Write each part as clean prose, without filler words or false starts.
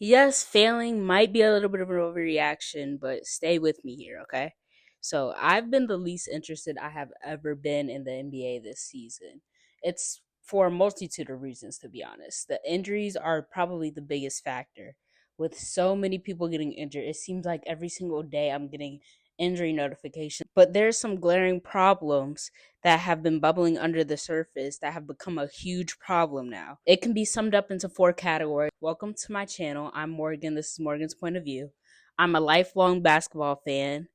Yes, failing might be a little bit of an overreaction, but stay with me here, okay? So, I've been the least interested I have ever been in the NBA this season. It's for a multitude of reasons, to be honest. The injuries are probably the biggest factor. With so many people getting injured, it seems like every single day I'm getting injury notifications. But there's some glaring problems that have been bubbling under the surface that have become a huge problem now. It can be summed up into four categories. Welcome to my channel. I'm Morgan. This is Morgan's Point of View. I'm a lifelong basketball fan.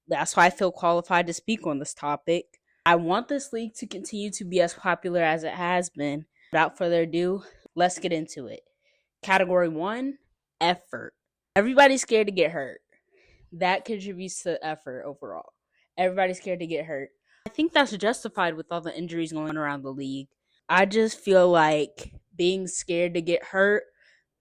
That's why I feel qualified to speak on this topic. I want this league to continue to be as popular as it has been. Without further ado, let's get into it. Category one, effort. Everybody's scared to get hurt. That contributes to effort overall. Everybody's scared to get hurt. I think that's justified with all the injuries going around the league. I just feel like being scared to get hurt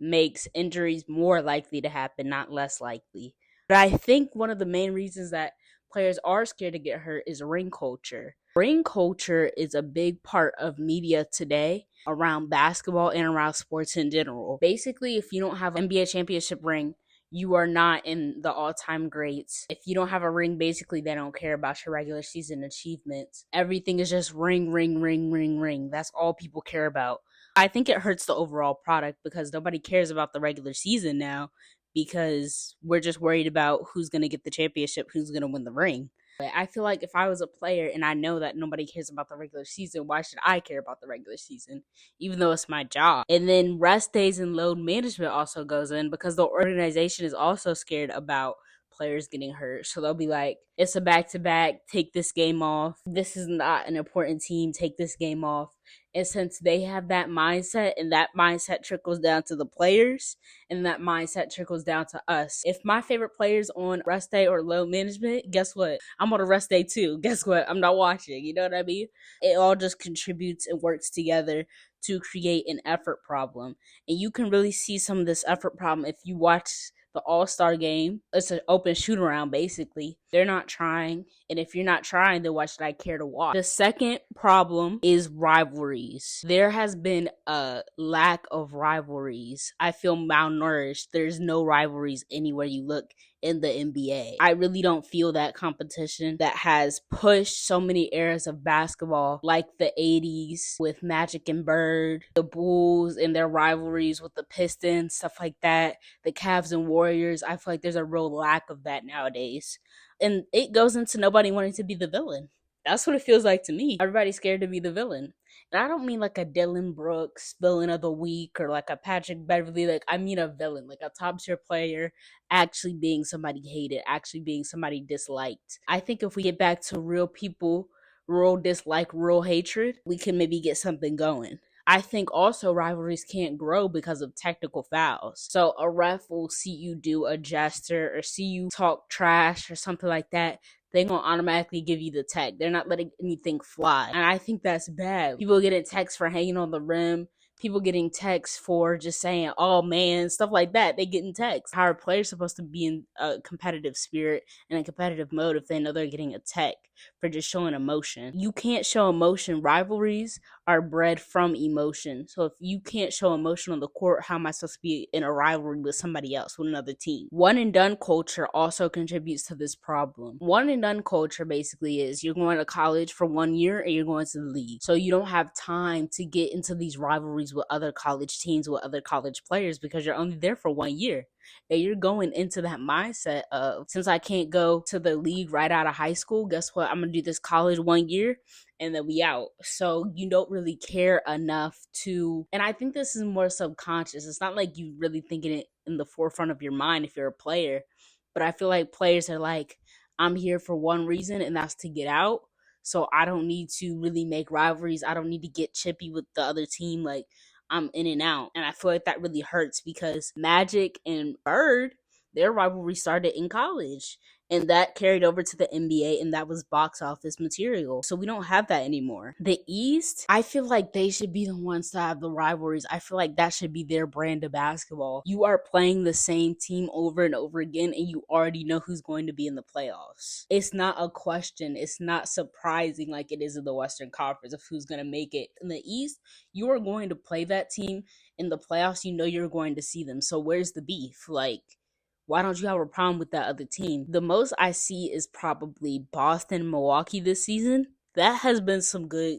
makes injuries more likely to happen, not less likely. But I think one of the main reasons that players are scared to get hurt is ring culture. Ring culture is a big part of media today around basketball and around sports in general. Basically, if you don't have an NBA championship ring, you are not in the all-time greats. If you don't have a ring, basically they don't care about your regular season achievements. Everything is just ring, ring, ring, ring, ring. That's all people care about. I think it hurts the overall product because nobody cares about the regular season now because we're just worried about who's going to get the championship, who's going to win the ring. But I feel like if I was a player and I know that nobody cares about the regular season, why should I care about the regular season, even though it's my job? And then rest days and load management also goes in because the organization is also scared about players getting hurt. So they'll be like, it's a back to back, take this game off. This is not an important team, take this game off. And since they have that mindset and that mindset trickles down to the players and that mindset trickles down to us. If my favorite player's on rest day or load management, guess what? I'm on a rest day too. Guess what? I'm not watching. You know what I mean? It all just contributes and works together to create an effort problem. And you can really see some of this effort problem if you watch the All-Star game. It's an open shoot around basically. They're not trying, and if you're not trying, then why should I care to watch? The second problem is rivalries. There has been a lack of rivalries. I feel malnourished. There's no rivalries anywhere you look in the NBA. I really don't feel that competition that has pushed so many eras of basketball, like the 80s with Magic and Bird, the Bulls and their rivalries with the Pistons, stuff like that, the Cavs and Warriors. I feel like there's a real lack of that nowadays. And it goes into nobody wanting to be the villain. That's what it feels like to me. Everybody's scared to be the villain. And I don't mean like a Dylan Brooks villain of the week or like a Patrick Beverly. Like, I mean a villain, like a top tier player actually being somebody hated, actually being somebody disliked. I think if we get back to real people, real dislike, real hatred, we can maybe get something going. I think also rivalries can't grow because of technical fouls. So a ref will see you do a gesture or see you talk trash or something like that. They're going to automatically give you the tech. They're not letting anything fly. And I think that's bad. People getting texts for hanging on the rim. People getting texts for just saying, oh man, stuff like that. They getting texts. How are players supposed to be in a competitive spirit and a competitive mode if they know they're getting a tech for just showing emotion? You can't show emotion. Rivalries are bred from emotion. So if you can't show emotion on the court, how am I supposed to be in a rivalry with somebody else, with another team? One and done culture also contributes to this problem. One and done culture basically is you're going to college for 1 year and you're going to the league. So you don't have time to get into these rivalries with other college teams, with other college players, because you're only there for 1 year. And you're going into that mindset of, since I can't go to the league right out of high school, guess what? I'm going to do this college 1 year and then we out. So you don't really care enough to, and I think this is more subconscious. It's not like you really thinking it in the forefront of your mind if you're a player, but I feel like players are like, I'm here for one reason and that's to get out. So I don't need to really make rivalries. I don't need to get chippy with the other team. Like, I'm in and out. And I feel like that really hurts because Magic and Bird, their rivalry started in college. And that carried over to the NBA, and that was box office material. So we don't have that anymore. The East, I feel like they should be the ones to have the rivalries. I feel like that should be their brand of basketball. You are playing the same team over and over again, and you already know who's going to be in the playoffs. It's not a question. It's not surprising like it is in the Western Conference of who's going to make it. In the East, you are going to play that team In the playoffs, you know you're going to see them. So where's the beef? Like, why don't you have a problem with that other team? The most I see is probably Boston, Milwaukee this season. That has been some good.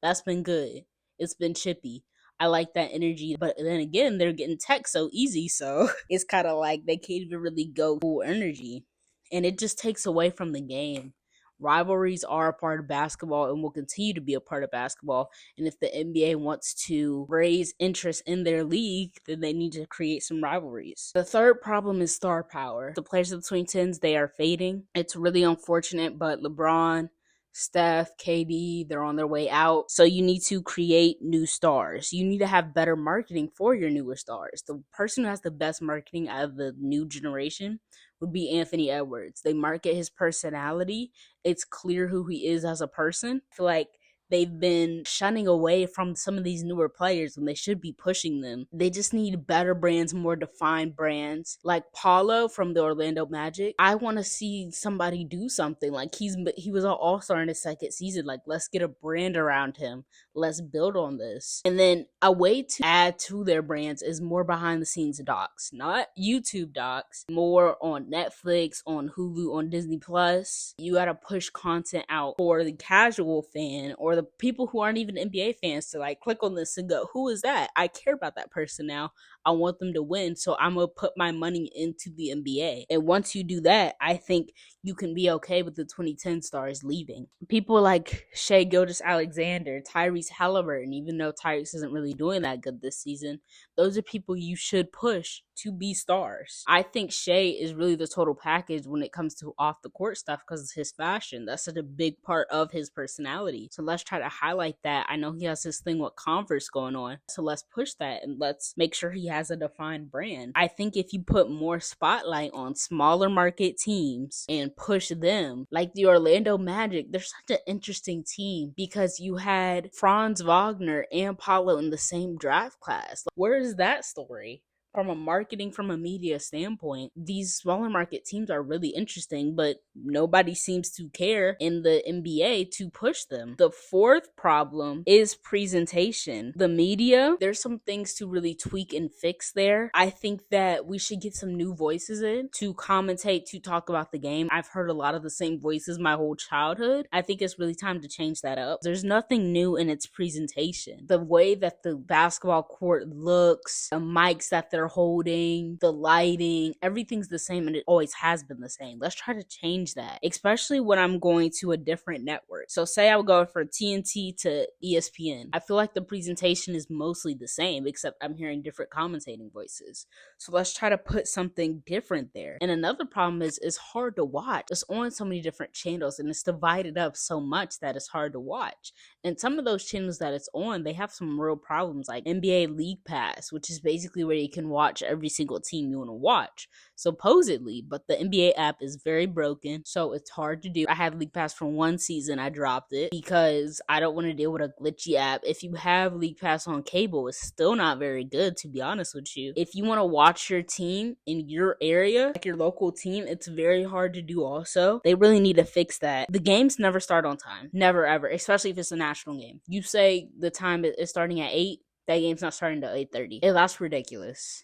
That's been good. It's been chippy. I like that energy, but then again, they're getting tech so easy, so it's kind of like they can't even really go full energy, and it just takes away from the game. Rivalries are a part of basketball and will continue to be a part of basketball. And if the NBA wants to raise interest in their league, then they need to create some rivalries. The third problem is star power. The players of the 2010s, they are fading. It's really unfortunate, but LeBron, Steph, KD, they're on their way out. So you need to create new stars. You need to have better marketing for your newer stars. The person who has the best marketing out of the new generation would be Anthony Edwards. They market his personality. It's clear who he is as a person. I feel like they've been shunning away from some of these newer players when they should be pushing them. They just need better brands, more defined brands. Like Paulo from the Orlando Magic. I want to see somebody do something. Like he was an all-star in his second season. Like, let's get a brand around him. Let's build on this. And then a way to add to their brands is more behind the scenes docs, not YouTube docs, more on Netflix, on Hulu, on Disney Plus. You got to push content out for the casual fan or the people who aren't even NBA fans to like click on this and go, who is that? I care about that person now. I want them to win, so I'm going to put my money into the NBA. And once you do that, I think you can be okay with the 2010 stars leaving. People like Shai Gilgeous-Alexander, Tyrese Halliburton, even though Tyrese isn't really doing that good this season, those are people you should push to be stars. I think Shai is really the total package when it comes to off the court stuff because of his fashion. That's such a big part of his personality. So let's try to highlight that. I know he has this thing with Converse going on. So let's push that and let's make sure he has a defined brand. I think if you put more spotlight on smaller market teams and push them, like the Orlando Magic, they're such an interesting team because you had Franz Wagner and Paulo in the same draft class. Where is that story? From a marketing, from a media standpoint, these smaller market teams are really interesting, but nobody seems to care in the NBA to push them. The fourth problem is presentation. The media, there's some things to really tweak and fix there. I think that we should get some new voices in to commentate, to talk about the game. I've heard a lot of the same voices my whole childhood. I think it's really time to change that up. There's nothing new in its presentation. The way that the basketball court looks, the mics that they're holding, the lighting, everything's the same and it always has been the same. Let's try to change that, especially when I'm going to a different network. So say I would go from TNT to ESPN. I feel like the presentation is mostly the same, except I'm hearing different commentating voices. So let's try to put something different there. And another problem is it's hard to watch. It's on so many different channels and it's divided up so much that it's hard to watch. And some of those channels that it's on, they have some real problems like NBA League Pass, which is basically where you can watch every single team you want to watch, supposedly. But the NBA app is very broken, so it's hard to do. I had League Pass for one season. I dropped it because I don't want to deal with a glitchy app. If you have League Pass on cable, it's still not very good, to be honest with you. If you want to watch your team in your area, like your local team, it's very hard to do also. They really need to fix that. The games never start on time. Never, ever. Especially if it's a national game. You say the time is starting at 8, that game's not starting till 8:30. That's ridiculous.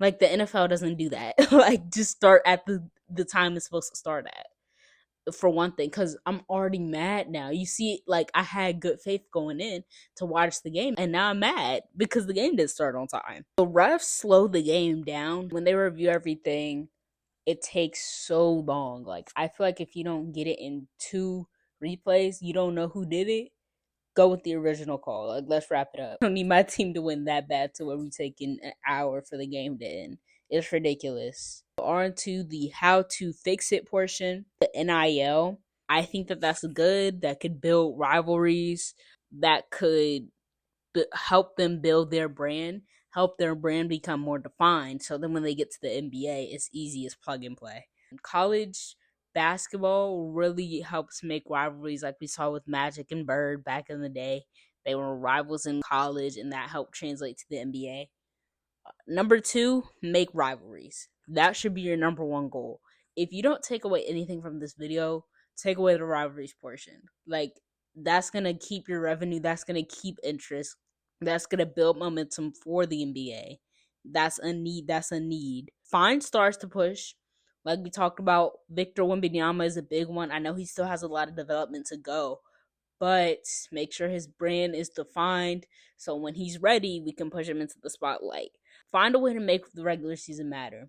Like, the NFL doesn't do that. Like, just start at the time it's supposed to start at. For one thing, because I'm already mad now. You see, like, I had good faith going in to watch the game, and now I'm mad because the game didn't start on time. The refs slow the game down. When they review everything, it takes so long. Like, I feel like if you don't get it in 2 replays, you don't know who did it. Go with the original call. Like, let's wrap it up. I don't need my team to win that bad to where we taking an hour for the game to end. It's ridiculous. On to the how to fix it portion. The NIL. I think that that's good. That could build rivalries. That could help them build their brand. Help their brand become more defined. So then when they get to the NBA, it's easy as plug and play. College basketball really helps make rivalries like we saw with Magic and Bird back in the day. They were rivals in college, and that helped translate to the NBA. Number 2, make rivalries. That should be your number 1 goal. If you don't take away anything from this video, take away the rivalries portion. Like, that's going to keep your revenue. That's going to keep interest. That's gonna build momentum for the NBA. That's a need. That's a need. Find stars to push. Like we talked about, Victor Wembanyama is a big one. I know he still has a lot of development to go, but make sure his brand is defined so when he's ready, we can push him into the spotlight. Find a way to make the regular season matter.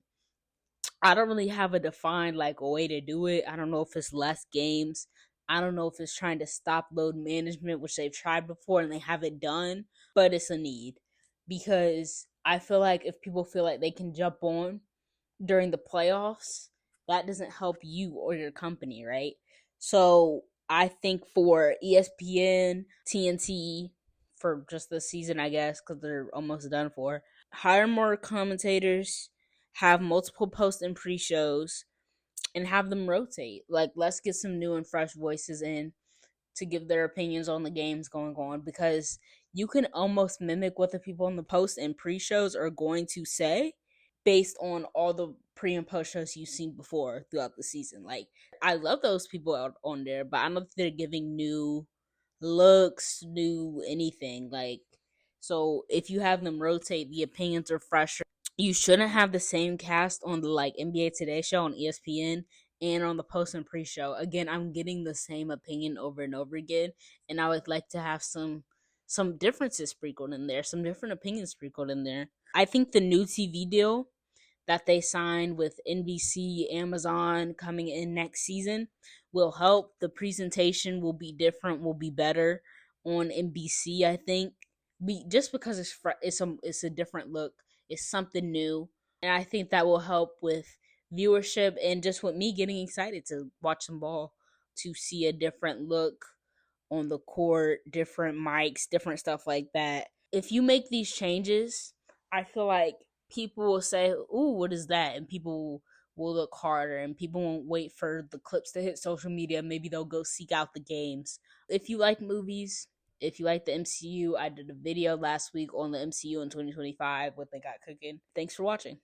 I don't really have a defined like a way to do it. I don't know if it's less games. I don't know if it's trying to stop load management, which they've tried before and they haven't done, but it's a need because I feel like if people feel like they can jump on during the playoffs, that doesn't help you or your company, right? So I think for ESPN, TNT, for just this season, I guess, because they're almost done for, hire more commentators, have multiple post and pre shows, and have them rotate. Like, let's get some new and fresh voices in to give their opinions on the games going on because you can almost mimic what the people in the post and pre shows are going to say based on all the pre and post shows you've seen before throughout the season. Like, I love those people out on there, but I don't know if they're giving new looks, new anything. Like, so if you have them rotate, the opinions are fresher. You shouldn't have the same cast on the like NBA Today show on ESPN and on the post and pre show. Again, I'm getting the same opinion over and over again, and I would like to have some differences sprinkled in there, some different opinions sprinkled in there. I think the new TV deal that they signed with NBC, Amazon coming in next season will help. The presentation will be different, will be better on NBC. I think, just because it's a different look, it's something new, and I think that will help with viewership and just with me getting excited to watch some ball, to see a different look on the court, different mics, different stuff like that. If you make these changes, I feel like people will say, "Ooh, what is that?" and people will look harder and people won't wait for the clips to hit social media. Maybe they'll go seek out the games. If you like movies, if you like the MCU, I did a video last week on the MCU in 2025, what they got cooking. Thanks for watching.